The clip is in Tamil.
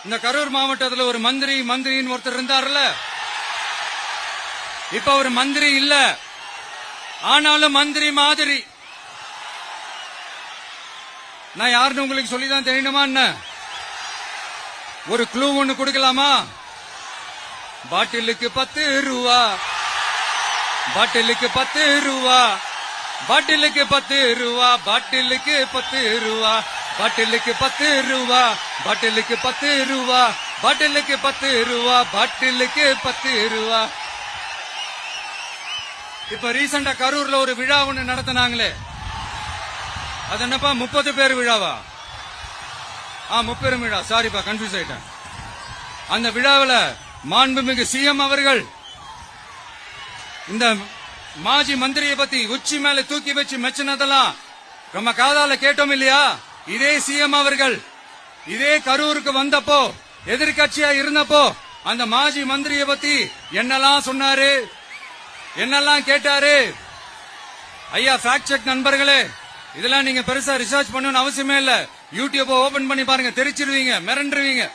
இந்த கரூர் மாவட்டத்தில் ஒரு மந்திரின்னு ஒருத்தர் இருந்தார்ல, இப்ப ஒரு மந்திரி இல்ல, ஆனாலும் மந்திரி மாதிரி. நான் யாருன்னு உங்களுக்கு சொல்லிதான் தெரியணுமா என்ன? ஒரு க்ளூ ஒண்ணு கொடுக்கலாமா? பாட்டிலுக்கு 10 ரூபா, பாட்டிலுக்கு 10 ரூபா, பாட்டிலுக்கு 10 ரூபா, பாட்டிலுக்கு 10 ரூபா, பாட்டிலுக்கு 10 ரூபா, பாட்டிலுக்கு 10 ரூபா, பாட்டிலுக்கு 10 ரூபா, பாட்டிலுக்கு 10 ரூபா. இப்ப ரீசெண்டா கரூர்ல ஒரு விழா ஒண்ணு நடத்தினாங்களே, அது என்னப்பா 30 பேர் விழாவா? 30 விழா, சாரிப்பா கன்ஃபியூஸ் ஆயிட்டேன். அந்த விழாவில் மாண்புமிகு சிஎம் அவர்கள் இந்த மாஜி மந்திரியை பத்தி உச்சி மேல தூக்கி வச்சு மெச்சினதெல்லாம் நம்ம காதால கேட்டோம் இல்லையா? இதே சிஎம் அவர்கள் இதே கரூருக்கு வந்தப்போ, எதிர்கட்சியா இருந்தப்போ, அந்த மாஜி மந்திரியை பத்தி என்னெல்லாம் சொன்னாரு, என்னெல்லாம் கேட்டாரு. ஐயா ஃபேக்ட் செக் நண்பர்களே, இதெல்லாம் நீங்க பெருசா ரிசர்ச் பண்ணணும்னு அவசியமே இல்ல. யூடியூப் ஓபன் பண்ணி பாருங்க, தெரிச்சிருவீங்க, மிரண்டுருவீங்க.